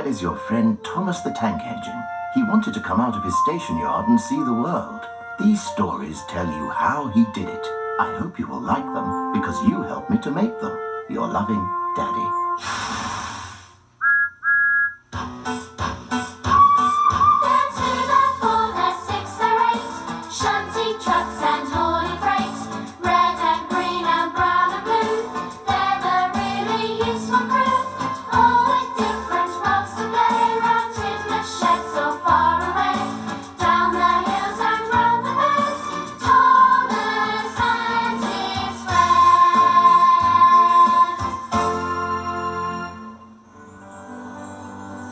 is your friend Thomas the Tank Engine. He wanted to come out of his station yard and see the world. These stories tell you how he did it. I hope you will like them, because you helped me to make them. Your loving Daddy.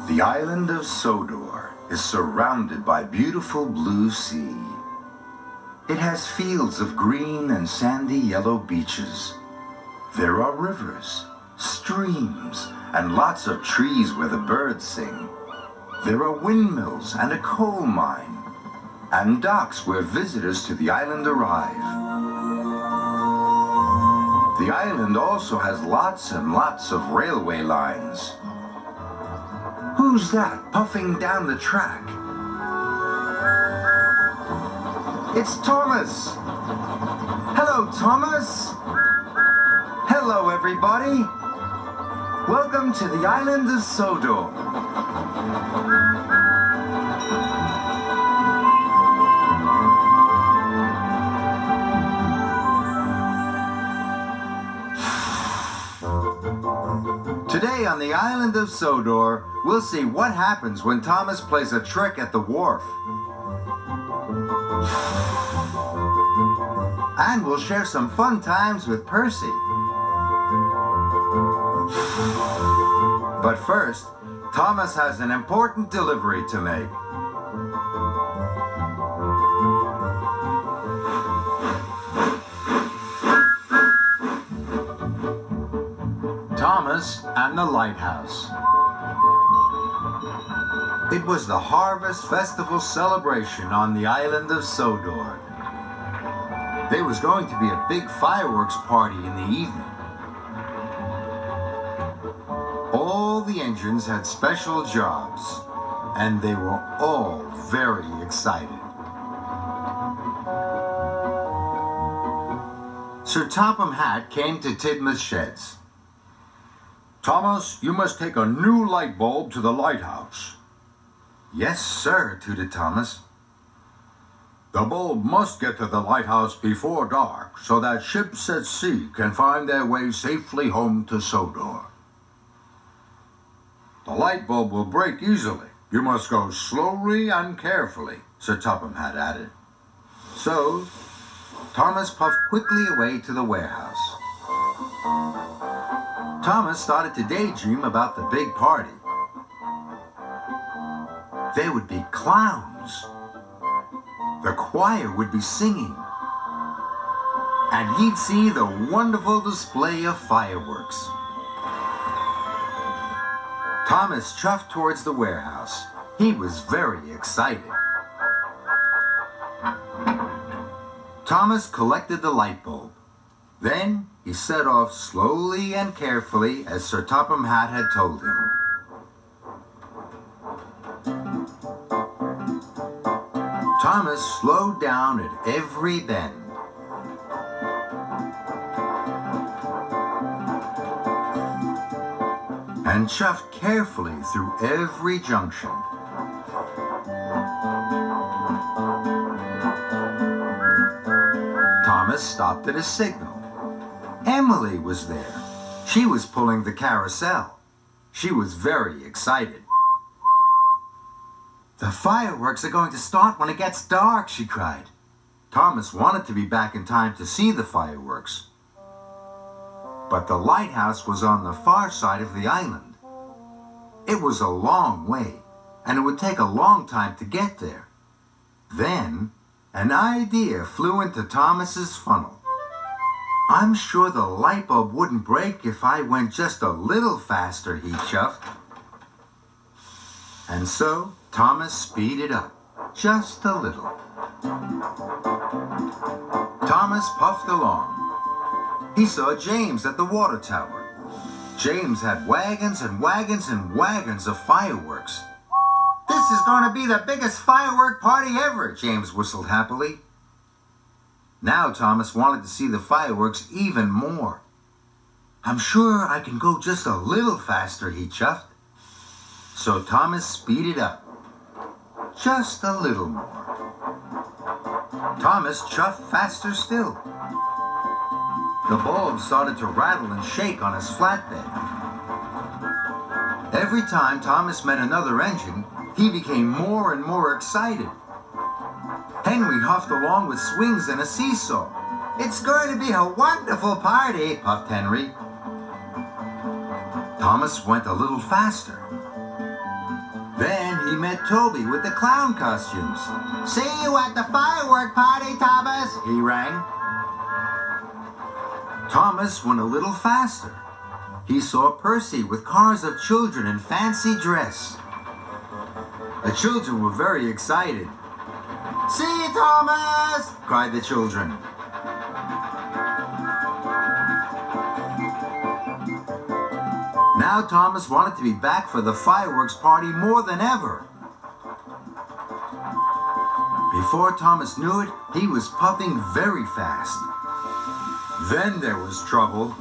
The island of Sodor is surrounded by beautiful blue sea. It has fields of green and sandy yellow beaches. There are rivers, streams, and lots of trees where the birds sing. There are windmills and a coal mine, and docks where visitors to the island arrive. The island also has lots and lots of railway lines. Who's that puffing down the track? It's Thomas! Hello, Thomas! Hello, everybody! Welcome to the island of Sodor. Today on the island of Sodor, we'll see what happens when Thomas plays a trick at the wharf. And we'll share some fun times with Percy. But first, Thomas has an important delivery to make. Thomas and the Lighthouse. It was the Harvest Festival celebration on the island of Sodor. There was going to be a big fireworks party in the evening. All the engines had special jobs, and they were all very excited. Sir Topham Hatt came to Tidmouth Sheds. "Thomas, you must take a new light bulb to the lighthouse." "Yes, sir," tooted Thomas. "The bulb must get to the lighthouse before dark so that ships at sea can find their way safely home to Sodor." "The light bulb will break easily. You must go slowly and carefully," Sir Topham Hatt added. So, Thomas puffed quickly away to the warehouse. Thomas started to daydream about the big party. There would be clowns. The choir would be singing. And he'd see the wonderful display of fireworks. Thomas chuffed towards the warehouse. He was very excited. Thomas collected the light bulb. Then he set off slowly and carefully as Sir Topham Hatt had told him. Thomas slowed down at every bend. And chuffed carefully through every junction. Thomas stopped at a signal. Emily was there. She was pulling the carousel. She was very excited. "The fireworks are going to start when it gets dark," she cried. Thomas wanted to be back in time to see the fireworks. But the lighthouse was on the far side of the island. It was a long way, and it would take a long time to get there. Then, an idea flew into Thomas's funnel. "I'm sure the light bulb wouldn't break if I went just a little faster," he chuffed. And so, Thomas speeded up, just a little. Thomas puffed along. He saw James at the water tower. James had wagons and wagons and wagons of fireworks. "This is going to be the biggest firework party ever," James whistled happily. Now Thomas wanted to see the fireworks even more. "I'm sure I can go just a little faster," he chuffed. So Thomas speeded up. Just a little more. Thomas chuffed faster still. The bulb started to rattle and shake on his flatbed. Every time Thomas met another engine, he became more and more excited. Henry huffed along with swings and a seesaw. "It's going to be a wonderful party," puffed Henry. Thomas went a little faster. Then he met Toby with the clown costumes. "See you at the firework party, Thomas," he rang. Thomas went a little faster. He saw Percy with cars of children in fancy dress. The children were very excited. "See you, Thomas!" cried the children. Now Thomas wanted to be back for the fireworks party more than ever. Before Thomas knew it, he was puffing very fast. Then there was trouble.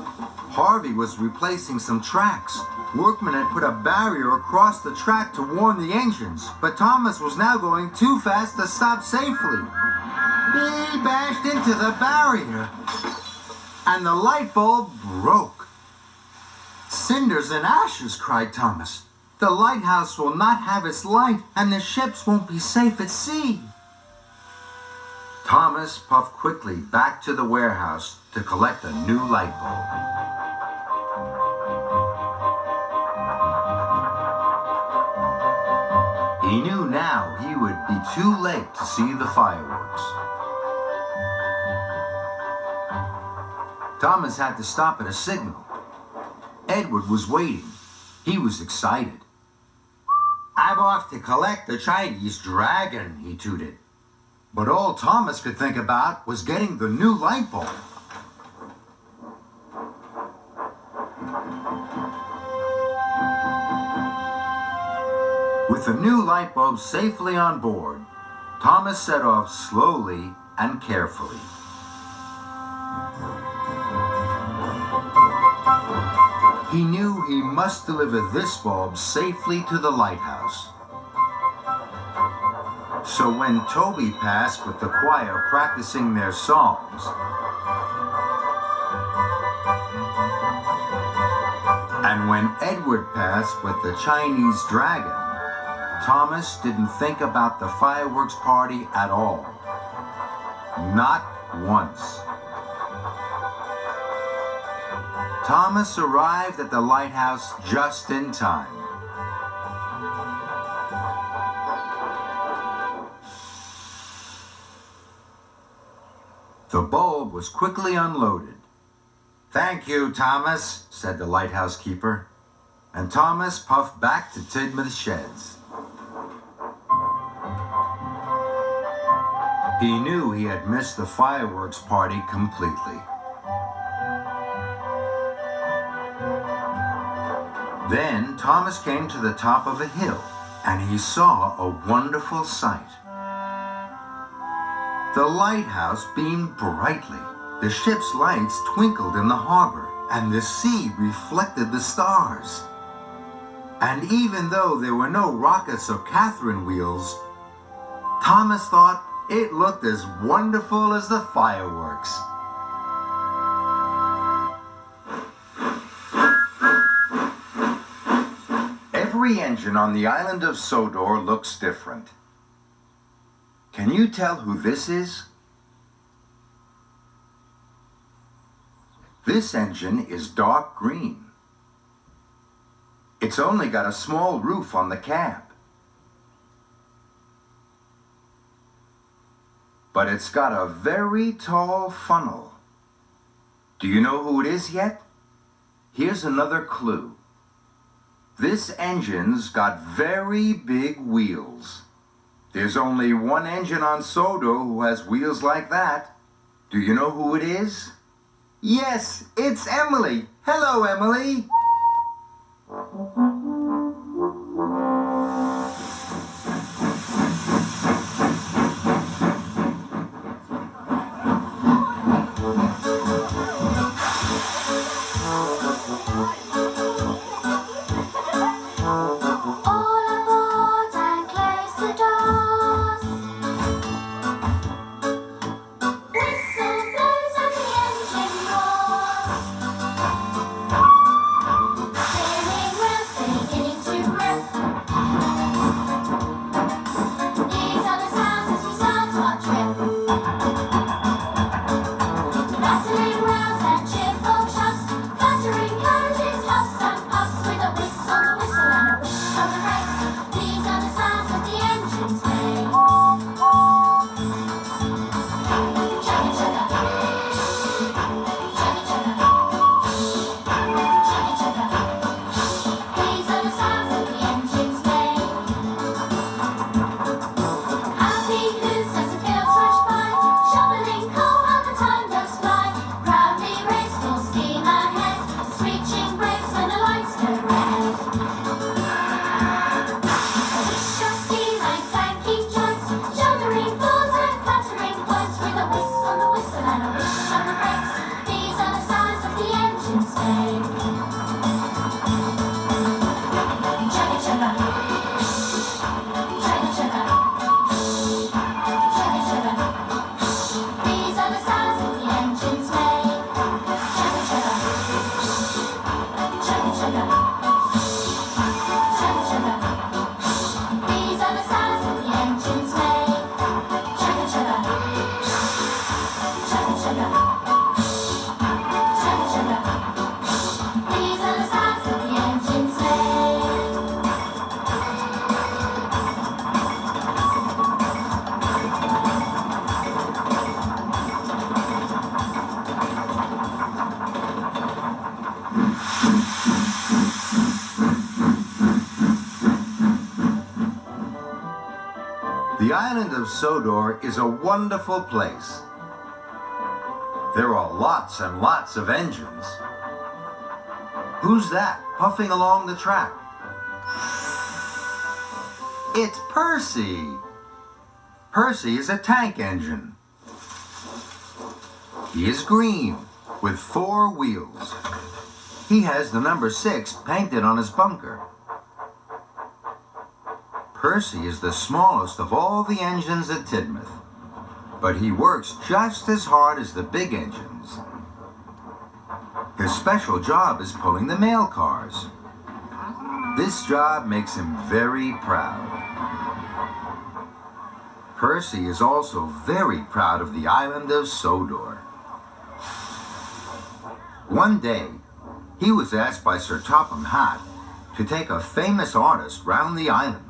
Harvey was replacing some tracks. Workmen had put a barrier across the track to warn the engines, but Thomas was now going too fast to stop safely. He bashed into the barrier, and the light bulb broke. "Cinders and ashes," cried Thomas. "The lighthouse will not have its light, and the ships won't be safe at sea." Thomas puffed quickly back to the warehouse to collect a new light bulb. He knew now he would be too late to see the fireworks. Thomas had to stop at a signal. Edward was waiting. He was excited. "I'm off to collect the Chinese dragon," he tooted. But all Thomas could think about was getting the new light bulb. With the new light bulb safely on board, Thomas set off slowly and carefully. He knew he must deliver this bulb safely to the lighthouse. So when Toby passed with the choir practicing their songs, and when Edward passed with the Chinese dragon, Thomas didn't think about the fireworks party at all. Not once. Thomas arrived at the lighthouse just in time. The bulb was quickly unloaded. "Thank you, Thomas," said the lighthouse keeper, and Thomas puffed back to Tidmouth Sheds. He knew he had missed the fireworks party completely. Then Thomas came to the top of a hill, and he saw a wonderful sight. The lighthouse beamed brightly. The ship's lights twinkled in the harbor, and the sea reflected the stars. And even though there were no rockets or Catherine wheels, Thomas thought it looked as wonderful as the fireworks. Every engine on the island of Sodor looks different. Can you tell who this is? This engine is dark green. It's only got a small roof on the cab. But it's got a very tall funnel. Do you know who it is yet? Here's another clue. This engine's got very big wheels. There's only one engine on Sodor who has wheels like that. Do you know who it is? Yes, it's Emily. Hello, Emily. The island of Sodor is a wonderful place. There are lots and lots of engines. Who's that puffing along the track? It's Percy. Percy is a tank engine. He is green with 4 wheels. He has the number 6 painted on his bunker. Percy is the smallest of all the engines at Tidmouth, but he works just as hard as the big engines. His special job is pulling the mail cars. This job makes him very proud. Percy is also very proud of the island of Sodor. One day, he was asked by Sir Topham Hatt to take a famous artist round the island.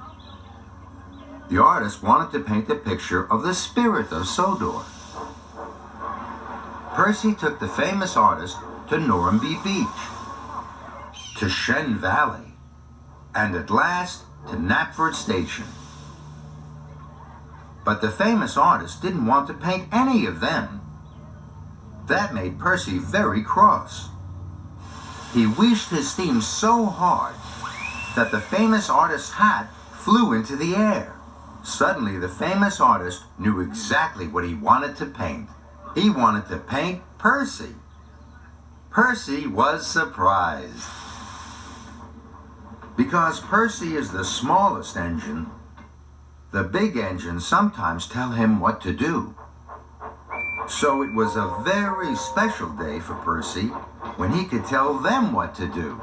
The artist wanted to paint a picture of the spirit of Sodor. Percy took the famous artist to Normanby Beach, to Shen Valley, and at last to Knapford Station. But the famous artist didn't want to paint any of them. That made Percy very cross. He wished his theme so hard that the famous artist's hat flew into the air. Suddenly, the famous artist knew exactly what he wanted to paint. He wanted to paint Percy. Percy was surprised. Because Percy is the smallest engine, the big engines sometimes tell him what to do. So it was a very special day for Percy when he could tell them what to do.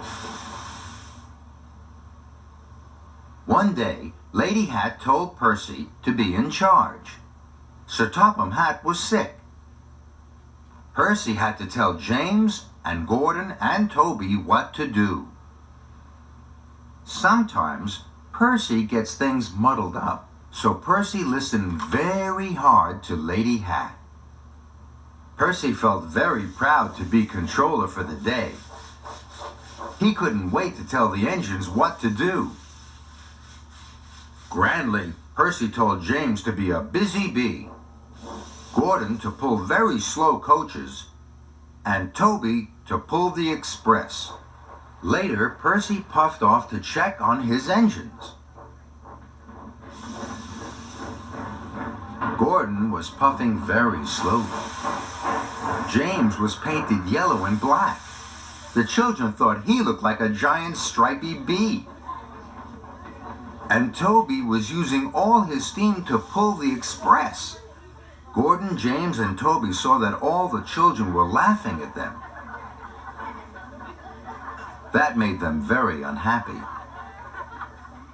One day, Lady Hatt told Percy to be in charge. Sir Topham Hatt was sick. Percy had to tell James and Gordon and Toby what to do. Sometimes Percy gets things muddled up, so Percy listened very hard to Lady Hatt. Percy felt very proud to be controller for the day. He couldn't wait to tell the engines what to do. Grandly, Percy told James to be a busy bee, Gordon to pull very slow coaches, and Toby to pull the express. Later, Percy puffed off to check on his engines. Gordon was puffing very slowly. James was painted yellow and black. The children thought he looked like a giant stripy bee. And Toby was using all his steam to pull the express. Gordon, James, and Toby saw that all the children were laughing at them. That made them very unhappy.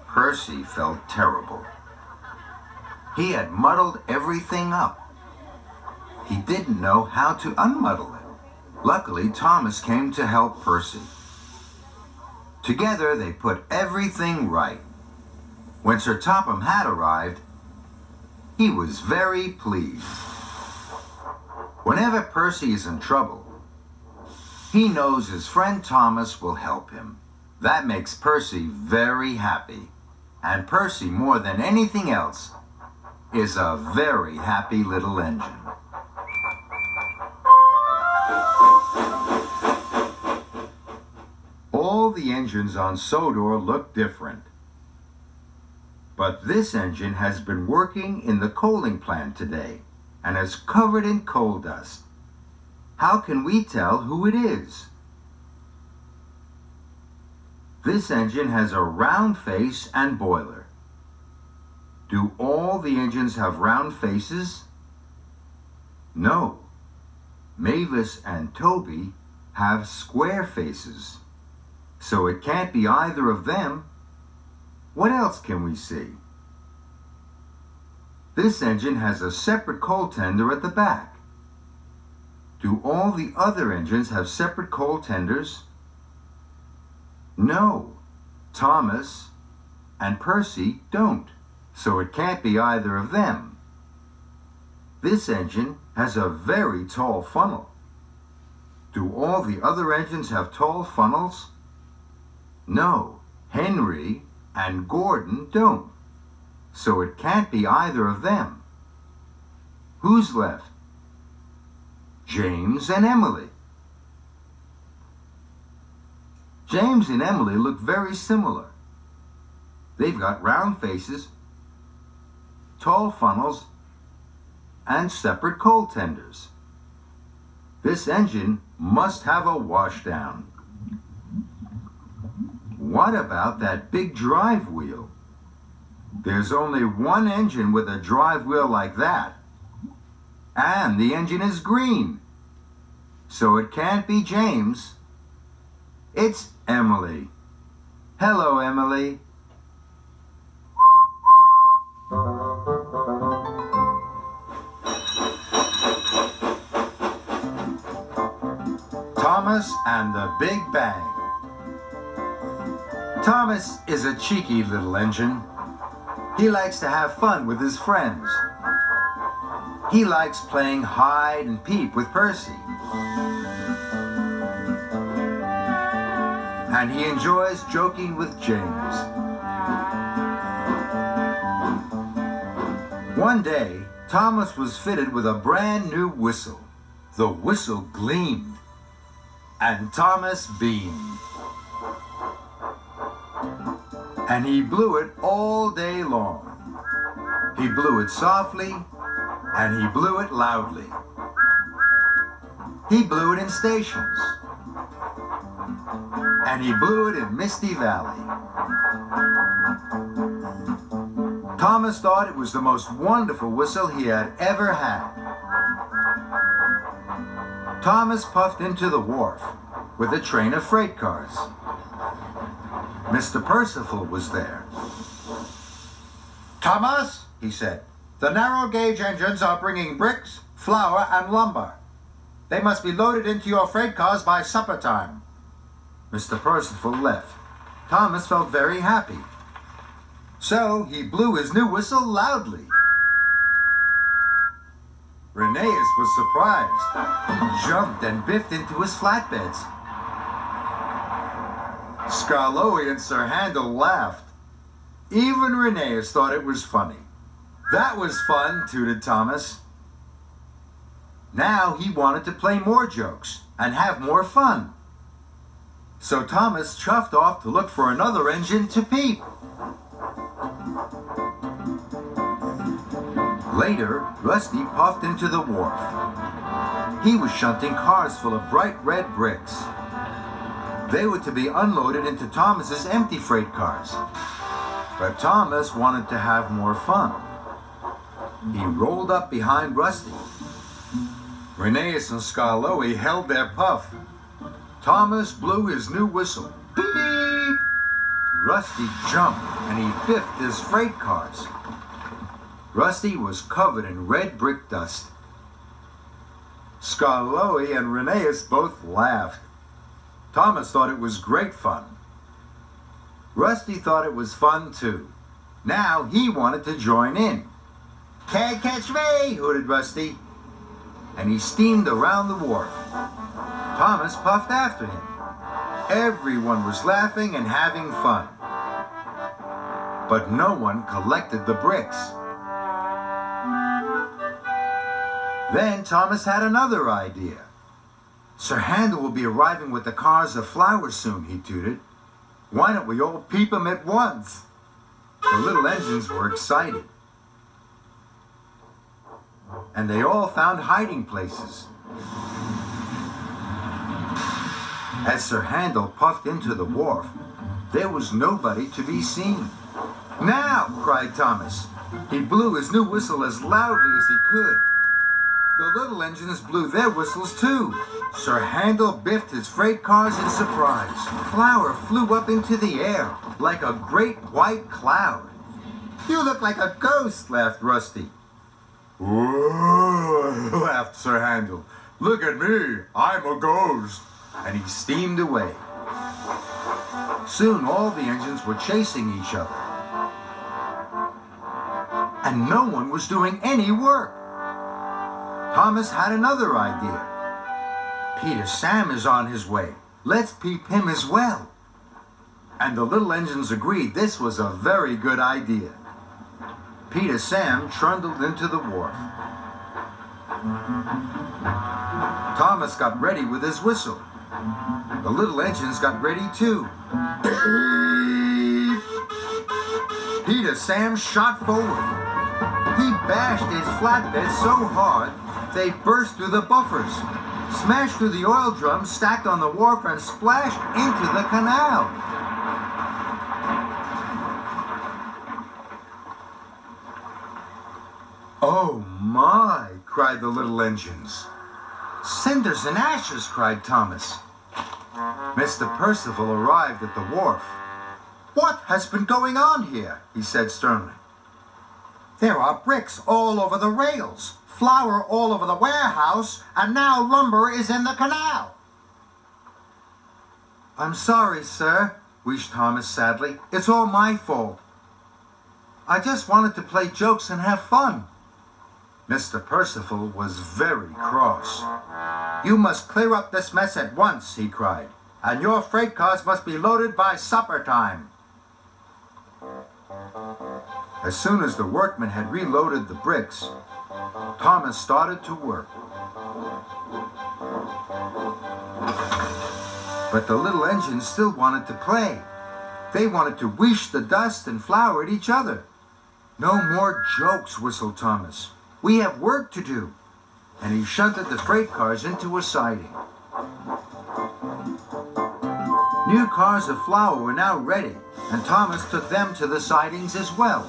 Percy felt terrible. He had muddled everything up. He didn't know how to unmuddle it. Luckily, Thomas came to help Percy. Together, they put everything right. When Sir Topham had arrived, he was very pleased. Whenever Percy is in trouble, he knows his friend Thomas will help him. That makes Percy very happy. And Percy, more than anything else, is a very happy little engine. All the engines on Sodor look different. But this engine has been working in the coaling plant today and is covered in coal dust. How can we tell who it is? This engine has a round face and boiler. Do all the engines have round faces? No. Mavis and Toby have square faces. So it can't be either of them. What else can we see? This engine has a separate coal tender at the back. Do all the other engines have separate coal tenders? No. Thomas and Percy don't. So it can't be either of them. This engine has a very tall funnel. Do all the other engines have tall funnels? No. Henry and Gordon don't. So it can't be either of them. Who's left? James and Emily. James and Emily look very similar. They've got round faces, tall funnels, and separate coal tenders. This engine must have a washdown. What about that big drive wheel? There's only one engine with a drive wheel like that. And the engine is green. So it can't be James. It's Emily. Hello, Emily. Thomas and the Big Bang. Thomas is a cheeky little engine. He likes to have fun with his friends. He likes playing hide and peep with Percy. And he enjoys joking with James. One day, Thomas was fitted with a brand new whistle. The whistle gleamed, and Thomas beamed. And he blew it all day long. He blew it softly, and he blew it loudly. He blew it in stations, and he blew it in Misty Valley. Thomas thought it was the most wonderful whistle he had ever had. Thomas puffed into the wharf with a train of freight cars. Mr. Percival was there. "Thomas," he said, "the narrow gauge engines are bringing bricks, flour, and lumber. They must be loaded into your freight cars by supper time." Mr. Percival left. Thomas felt very happy. So he blew his new whistle loudly. Rheneas was surprised. He jumped and biffed into his flatbeds. Skarloey and Sir Handel laughed. Even Rheneas thought it was funny. "That was fun," tooted Thomas. Now he wanted to play more jokes and have more fun. So Thomas chuffed off to look for another engine to peep. Later, Rusty puffed into the wharf. He was shunting cars full of bright red bricks. They were to be unloaded into Thomas's empty freight cars. But Thomas wanted to have more fun. He rolled up behind Rusty. Rheneas and Skarloey held their puff. Thomas blew his new whistle. Beep! Rusty jumped and he biffed his freight cars. Rusty was covered in red brick dust. Skarloey and Rheneas both laughed. Thomas thought it was great fun. Rusty thought it was fun too. Now he wanted to join in. "Can't catch me!" hooted Rusty. And he steamed around the wharf. Thomas puffed after him. Everyone was laughing and having fun. But no one collected the bricks. Then Thomas had another idea. "Sir Handel will be arriving with the cars of flowers soon," he tooted. "Why don't we all peep him at once?" The little engines were excited. And they all found hiding places. As Sir Handel puffed into the wharf, there was nobody to be seen. "Now!" cried Thomas. He blew his new whistle as loudly as he could. The little engines blew their whistles too. Sir Handel biffed his freight cars in surprise. Flour flew up into the air like a great white cloud. "You look like a ghost," laughed Rusty. "Whoa," laughed Sir Handel. "Look at me, I'm a ghost." And he steamed away. Soon all the engines were chasing each other. And no one was doing any work. Thomas had another idea. "Peter Sam is on his way. Let's peep him as well." And the little engines agreed this was a very good idea. Peter Sam trundled into the wharf. Thomas got ready with his whistle. The little engines got ready too. Beep! Peter Sam shot forward. He bashed his flatbed so hard they burst through the buffers, smashed through the oil drums stacked on the wharf, and splashed into the canal. "Oh my!" cried the little engines. "Cinders and ashes!" cried Thomas. Mr. Percival arrived at the wharf. "What has been going on here?" he said sternly. "There are bricks all over the rails, flour all over the warehouse, and now lumber is in the canal." "I'm sorry, sir," wheezed Thomas sadly. "It's all my fault. I just wanted to play jokes and have fun." Mr. Percival was very cross. "You must clear up this mess at once," he cried, "and your freight cars must be loaded by supper time." As soon as the workmen had reloaded the bricks, Thomas started to work. But the little engines still wanted to play. They wanted to whoosh the dust and flour at each other. "No more jokes," whistled Thomas. "We have work to do." And he shunted the freight cars into a siding. New cars of flour were now ready, and Thomas took them to the sidings as well.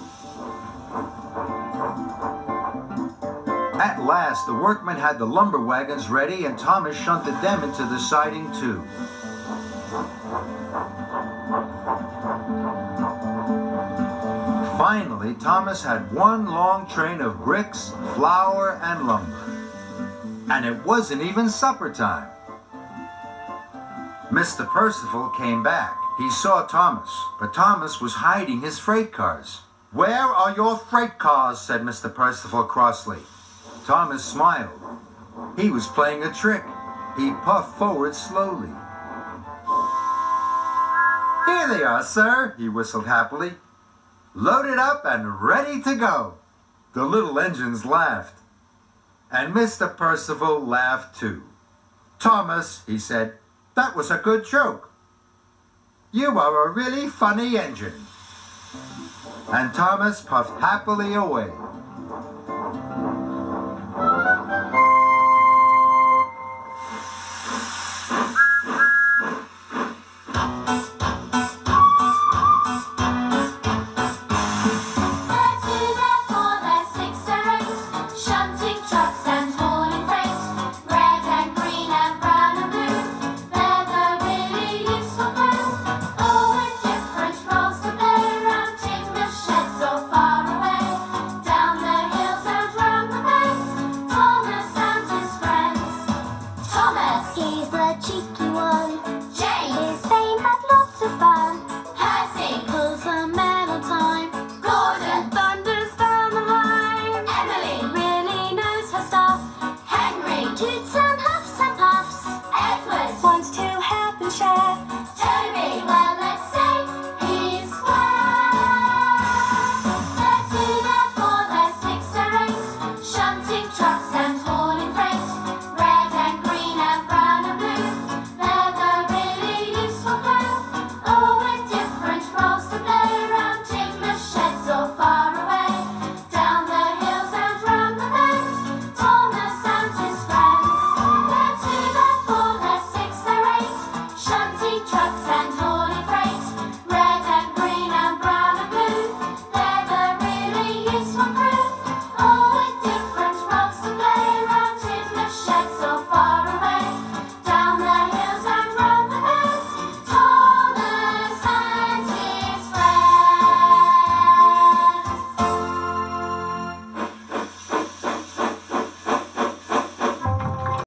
At last, the workmen had the lumber wagons ready, and Thomas shunted them into the siding too. Finally, Thomas had one long train of bricks, flour, and lumber. And it wasn't even supper time. Mr. Percival came back. He saw Thomas, but Thomas was hiding his freight cars. "Where are your freight cars?" said Mr. Percival crossly. Thomas smiled. He was playing a trick. He puffed forward slowly. "Here they are, sir," he whistled happily. "Loaded up and ready to go." The little engines laughed. And Mr. Percival laughed too. "Thomas," he said, "that was a good joke. You are a really funny engine. And Thomas puffed happily away. Trucks and